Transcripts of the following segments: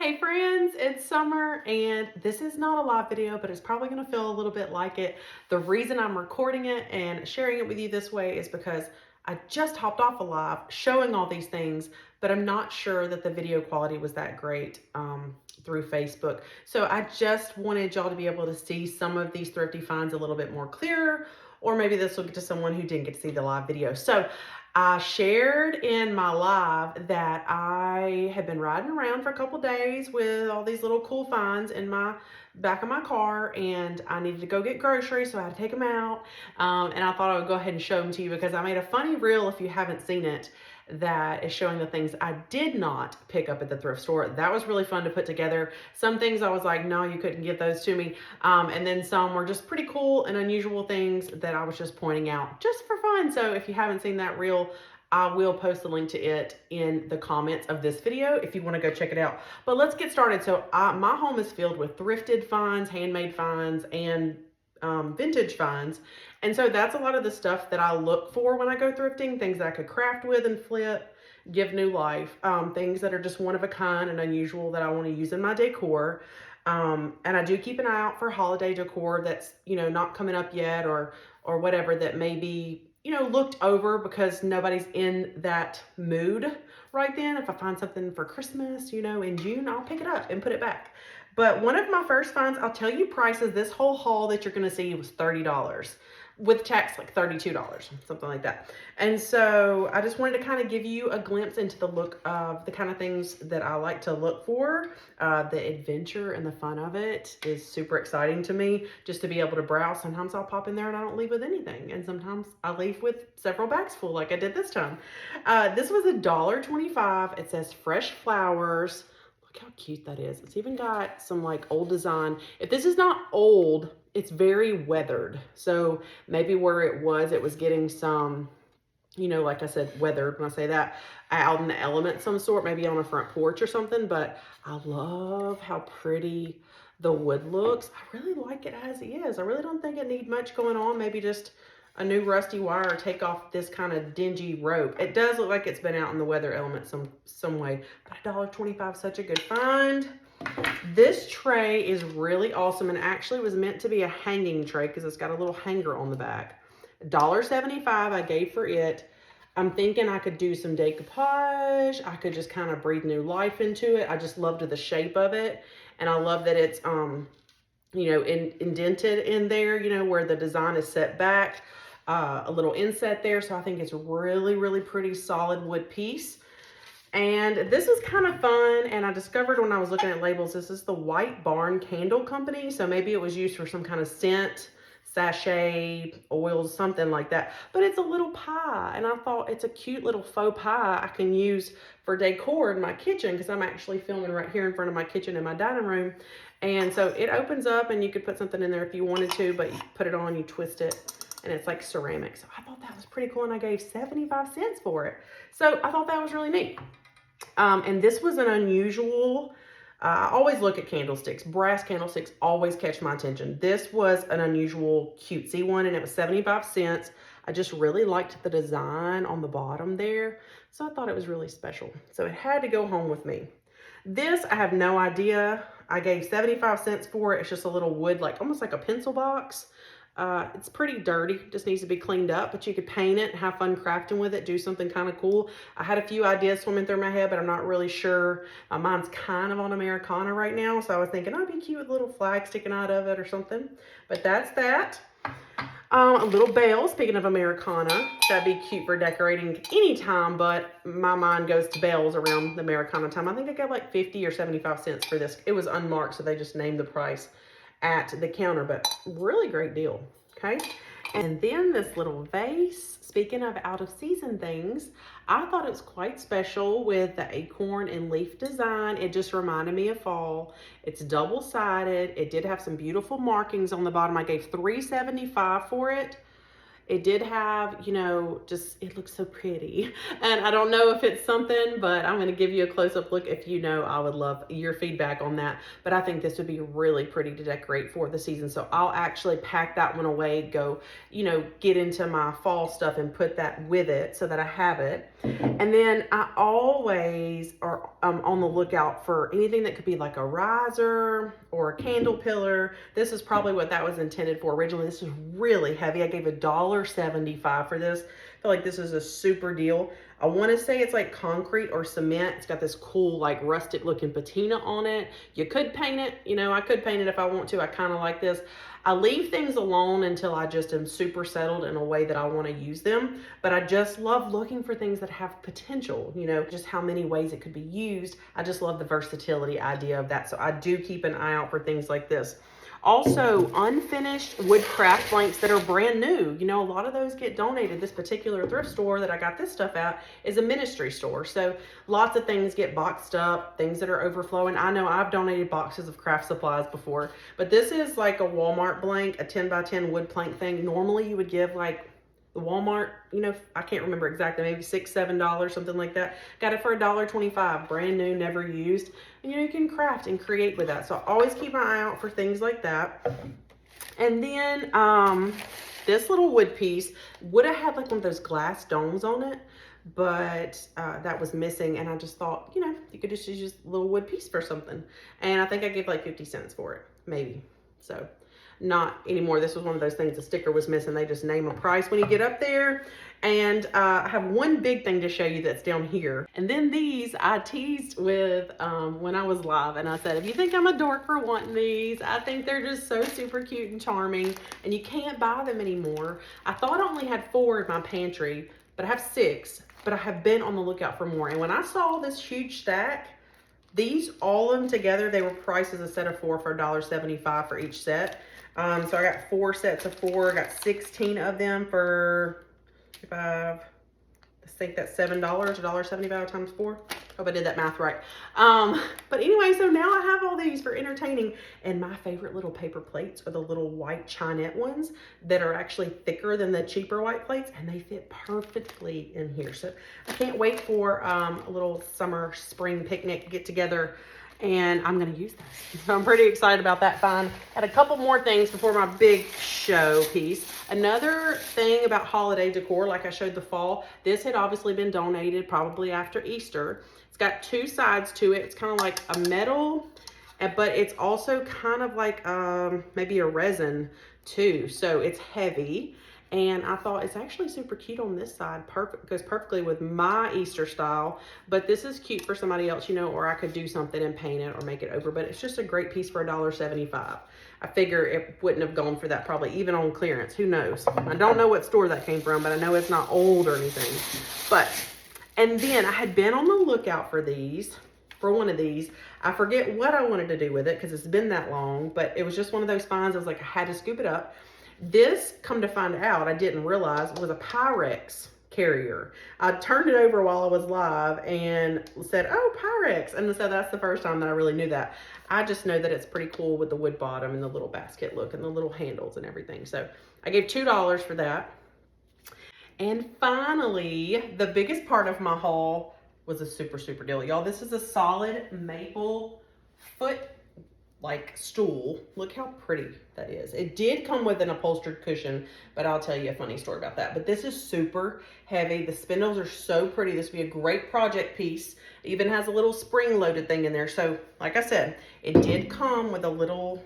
Hey friends, it's summer and this is not a live video, but it's probably going to feel a little bit like it. The reason I'm recording it and sharing it with you this way is because I just hopped off a live showing all these things, but I'm not sure that the video quality was that great through Facebook. So I just wanted y'all to be able to see some of these thrifty finds a little bit more clear, or maybe this will get to someone who didn't get to see the live video. So I shared in my live that I had been riding around for a couple days with all these little cool finds in my back of my car, and I needed to go get groceries, so I had to take them out. And I thought I would go ahead and show them to you because I made a funny reel, if you haven't seen it, that is showing the things I did not pick up at the thrift store. That was really fun to put together. Some things I was like, no, you couldn't get those to me. And then some were just pretty cool and unusual things that I was just pointing out just for fun. So if you haven't seen that reel, I will post a link to it in the comments of this video if you want to go check it out. But let's get started. So my home is filled with thrifted finds, handmade finds, and vintage finds. And so that's a lot of the stuff that I look for when I go thrifting, things that I could craft with and flip, give new life, things that are just one of a kind and unusual that I want to use in my decor. And I do keep an eye out for holiday decor that's, not coming up yet, or whatever that may be, looked over because nobody's in that mood right then. If I find something for Christmas, in June, I'll pick it up and put it back. But one of my first finds, I'll tell you prices. This whole haul that you're going to see was $30. With tax, like $32, something like that. And so I just wanted to kind of give you a glimpse into the look of the kind of things that I like to look for. The adventure and the fun of it is super exciting to me, just to be able to browse. Sometimes I'll pop in there and I don't leave with anything. And sometimes I leave with several bags full like I did this time. This was $1.25. It says fresh flowers. Look how cute that is. It's even got some like old design. If this is not old, it's very weathered. So maybe where it was getting some, like I said, weathered when I say that, out in the element some sort, maybe on a front porch or something. But I love how pretty the wood looks. I really like it as is. I really don't think it needs much going on. Maybe just a new rusty wire, or take off this kind of dingy rope. It does look like it's been out in the weather element some way. But $1.25, such a good find. This tray is really awesome and actually was meant to be a hanging tray because it's got a little hanger on the back. $1.75 I gave for it. I'm thinking I could do some decoupage. I could just kind of breathe new life into it. I just loved the shape of it. And I love that it's, indented in there, where the design is set back. A little inset there. So I think it's a really, really pretty solid wood piece. And this is kind of fun, and I discovered when I was looking at labels, this is the White Barn Candle Company, so maybe it was used for some kind of scent, sachet, oils, something like that. But it's a little pie, and I thought it's a cute little faux pie I can use for decor in my kitchen, because I'm actually filming right here in front of my kitchen in my dining room. And so it opens up, and you could put something in there if you wanted to, but you put it on, you twist it, and it's like ceramic. So I thought that was pretty cool, and I gave 75 cents for it. So I thought that was really neat. And this was an unusual, I always look at candlesticks. Brass candlesticks always catch my attention. This was an unusual cutesy one, and it was 75 cents. I just really liked the design on the bottom there, so I thought it was really special. So it had to go home with me. This, I have no idea. I gave 75 cents for it. It's just a little wood, like almost like a pencil box. It's pretty dirty, just needs to be cleaned up, but you could paint it, have fun crafting with it, do something kind of cool. I had a few ideas swimming through my head, but I'm not really sure. Mine's kind of on Americana right now, so I was thinking, oh, it'd be cute with a little flag sticking out of it or something. But that's that. A little bell, speaking of Americana, that'd be cute for decorating anytime, but my mind goes to bells around the Americana time. I think I got like 50 or 75 cents for this. It was unmarked, so they just named the price at the counter, but really great deal. Okay, and then this little vase, speaking of out of season things, I thought it was quite special with the acorn and leaf design. It just reminded me of fall. It's double-sided. It did have some beautiful markings on the bottom. I gave $3.75 for it. It did have, you know, just, it looks so pretty. And I don't know if it's something, but I'm going to give you a close-up look. If you know, I would love your feedback on that. But I think this would be really pretty to decorate for the season. So I'll actually pack that one away, go, you know, get into my fall stuff and put that with it so that I have it. And then I always are on the lookout for anything that could be like a riser or a candle pillar. This is probably what that was intended for originally. This is really heavy. I gave $1.75 for this. I feel like this is a super deal. I want to say it's like concrete or cement. It's got this cool like rustic looking patina on it. You could paint it, you know, I could paint it if I want to. I kind of like this. I leave things alone until I just am super settled in a way that I want to use them. But I just love looking for things that have potential, you know, just how many ways it could be used. I just love the versatility idea of that. So I do keep an eye out for things like this. Also, unfinished wood craft blanks that are brand new. You know, a lot of those get donated. This particular thrift store that I got this stuff at is a ministry store. So lots of things get boxed up, things that are overflowing. I know I've donated boxes of craft supplies before, but this is like a Walmart blank, a 10 by 10 wood plank thing. Normally you would give like the Walmart, you know, I can't remember exactly, maybe $6, $7, something like that. Got it for $1.25, brand new, never used. And you know, you can craft and create with that. So I always keep my eye out for things like that. And then this little wood piece would have had like one of those glass domes on it, but that was missing. And I just thought, you know, you could just use a little wood piece for something. And I think I gave like 50 cents for it, maybe. So not anymore. This was one of those things, the sticker was missing. They just name a price when you get up there. And I have one big thing to show you that's down here. And then these I teased with when I was live, and I said, if you think I'm a dork for wanting these, I think they're just so super cute and charming, and you can't buy them anymore. I thought I only had 4 in my pantry, but I have 6, but I have been on the lookout for more. And when I saw this huge stack, these, all of them together, they were priced as a set of 4 for $1.75 for each set. So I got 4 sets of 4. I got 16 of them for, I think that's $7, $1.75 times 4. Hope I did that math right. But anyway, so now I have all these for entertaining. And my favorite little paper plates are the little white Chinette ones that are actually thicker than the cheaper white plates, and they fit perfectly in here. So I can't wait for a little summer, spring picnic get together, and I'm gonna use this. So I'm pretty excited about that find. Had a couple more things before my big show piece. Another thing about holiday decor, like I showed the fall, this had obviously been donated probably after Easter. It's got 2 sides to it. It's kind of like a metal, but it's also kind of like maybe a resin too. So it's heavy. And I thought it's actually super cute on this side. Perfect, goes perfectly with my Easter style. But this is cute for somebody else, you know, or I could do something and paint it or make it over. But it's just a great piece for $1.75. I figure it wouldn't have gone for that probably even on clearance. Who knows? I don't know what store that came from, but I know it's not old or anything. But, and then I had been on the lookout for these, for one of these. I forget what I wanted to do with it because it's been that long, but it was just one of those finds. I was like, I had to scoop it up. This, come to find out, I didn't realize, was a Pyrex carrier. I turned it over while I was live and said, oh, Pyrex. And so that's the first time that I really knew that. I just know that it's pretty cool with the wood bottom and the little basket look and the little handles and everything. So I gave $2 for that. And finally, the biggest part of my haul was a super, super deal. Y'all, this is a solid maple foot like stool. Look how pretty that is. It did come with an upholstered cushion, but I'll tell you a funny story about that. But this is super heavy. The spindles are so pretty. This would be a great project piece. It even has a little spring loaded thing in there. So like I said, it did come with a little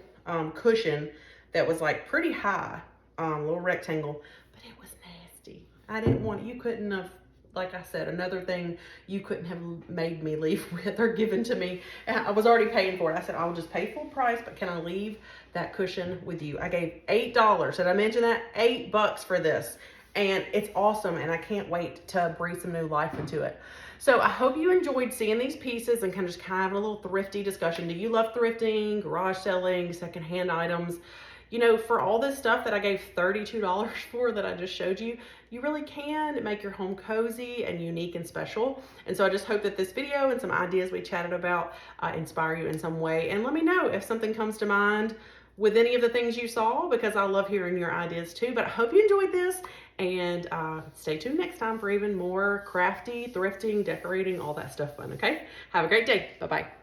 cushion that was like pretty high, little rectangle, but it was nasty. I didn't want it. You couldn't have, like I said, another thing you couldn't have made me leave with or given to me. I was already paying for it. I said, I'll just pay full price, but can I leave that cushion with you? I gave $8. Did I mention that? $8 for this. And it's awesome. And I can't wait to breathe some new life into it. So I hope you enjoyed seeing these pieces and kind of having a little thrifty discussion. Do you love thrifting, garage selling, secondhand items? You know, for all this stuff that I gave $32 for that I just showed you, you really can make your home cozy and unique and special. And so I just hope that this video and some ideas we chatted about inspire you in some way. And let me know if something comes to mind with any of the things you saw, because I love hearing your ideas too. But I hope you enjoyed this, and stay tuned next time for even more crafty, thrifting, decorating, all that stuff fun, okay? Have a great day. Bye-bye.